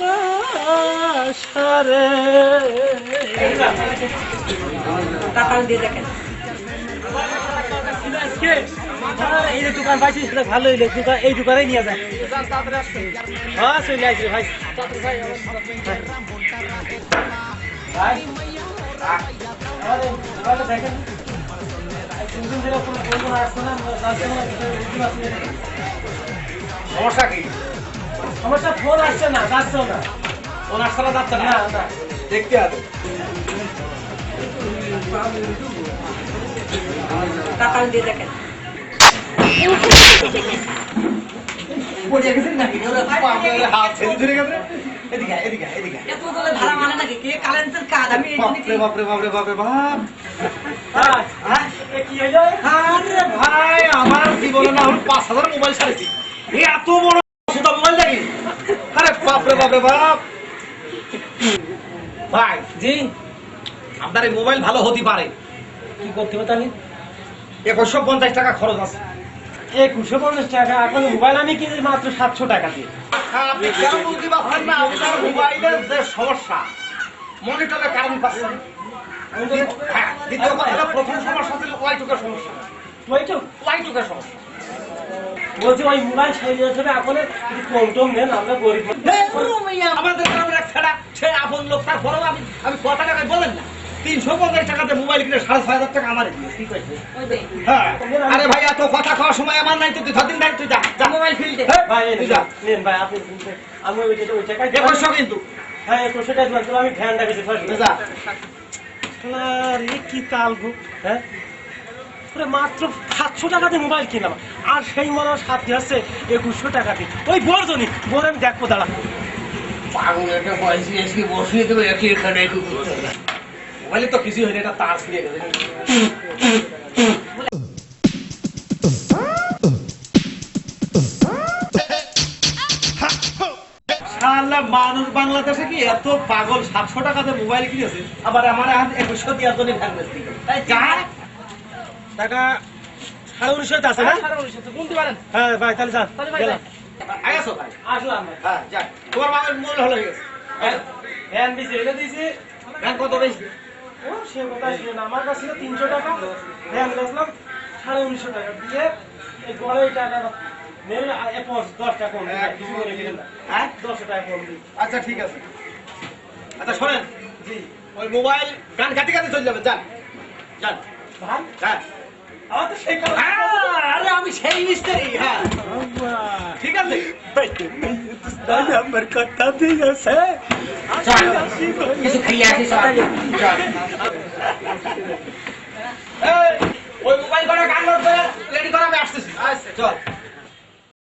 বাসারে টাকাল দিয়ে দেখেন এই যে দোকান পাইছি সেটা ভালো হইলো দোকান এই দোকানে নিয়ে যায় হ্যাঁ চলে আসবে ভাই ভাই দেখেন সমস্যা কি? সমস্যা ফোন আসছে না যাচ্ছেও না ফোন আসছে না, যাচ্ছে না? দেখতে হবে। টাকাল দিয়ে দেখেন হাত ছেড়ে ধরে গেছে। এদিকে আয়, এদিকে আয়, এদিকে আয়। এত বলে ধারা মানে নাকি কে কারেন্টের কাজ আমি এই বাপরে বাপরে বাপরে বাপরে বাপ। কি হইলো আরে ভাই, আমার জীবনে না হল ৫,০০০ মোবাইল ছাড়েছি। এই এত বড় সুতা মোবাইল দেখি? আরে বাপরে বাপরে বাপ। ভাই জি আপনার এই মোবাইল ভালো হতে পারে, কি করতে হবে তাহলে ২৫৫০ টাকা খরচ আছে। ২৫৫০ টাকা এখন মোবাইল আমি কিনি মাত্র ৭০০ টাকা দিয়ে আপনি কেন বুঝতে পারছেন না? আপনার মোবাইলের যে সমস্যা, মনিটরে কারেন্ট পাচ্ছে না। হ্যাঁ, দ্বিতীয় কথা হলো, প্রথম সমস্যা ছিল ওয়াইটুকের সমস্যা। ওয়াইটুকের সমস্যা। বলছি ওই মোবাইল সাইজ হিসেবে এখন কিছু কম টম নেন আমরা গরিব আমাদের গ্রামের এক ছেলে, সে আপন লোক, তারপরেও আমি কত টাকায় বলেন না, ৩৫০ টাকাতে মোবাইল কিনে ৬,৫০০ টাকা আমারে দিয়ে। ঠিক আছে? হ্যাঁ। আরে ভাই, এত কথা খাওয়ার সময় আমার নাই তো, তুই ধদিন নাই, তুই যা মোবাইল ফিল্ডে। ভাই তুই যা। নেন ভাই আপনি আমি ওই টাকায় ২৫০ কিন্তু। হ্যাঁ ২৫০ টাকা দিলাম আমি ফ্যানটা বেশি তুই যা। কি তাল গো হ্যাঁ পুরো মাত্র ৭০০ টাকাতে মোবাইল কিনলাম আর সেই মনে সাথে আছে ২১০০ টাকা দিয়ে ওই বর্জনী বলে আমি দেখবো দাঁড়া পাগল একটা পয়সা এসে বসিয়ে দেবে একই এখানে একটু মোবাইলে তো কিছুই হয়নি, এটা তার ছিঁড়ে গেছে। মানুষ বাংলাদেশে কি এত পাগল ৭০০ টাকাতে মোবাইল কিনেছে, আবার আমার ২১০০ দেওয়ার জন্য ভ্যান বেচতে টাকা ১৯৫০ আছে না বলতে পারেন? হ্যাঁ ভাই তাহলে যান গেলাম। আইসো ভাই। আসলাম ভাই হ্যাঁ, যাক। তোমার বাবার মোবাইল হলো গেছে। ফ্যান দিয়েছি এটা দিয়েছি ভ্যান কত বেশি? ও সে কথা ছিল না আমার কাছে ছিল ৩০০ টাকা ফ্যান বেচলাম ১৯৫০ টাকা দিয়ে এই গড়ে এই টাকা নেবে ১০ টাকা কম দিই, কিছু করে দিলেন না হ্যাঁ, ১০ টাকা কম দিই আচ্ছা ঠিক আছে। আচ্ছা শোনেন, জি ওই মোবাইল গান কাটি কাটি চলে যাবে, যান যান। ভাই হ্যাঁ। আমার তো সেই কথা আরে আমি সেই মিস্ত্রি। হ্যাঁ, ঠিক আছে। আমার কথা ঠিক আছে কিছু খাইয়ে আসি সব ওই মোবাইল করে গান রেডি করে আমি আসতেছি। আচ্ছা চল।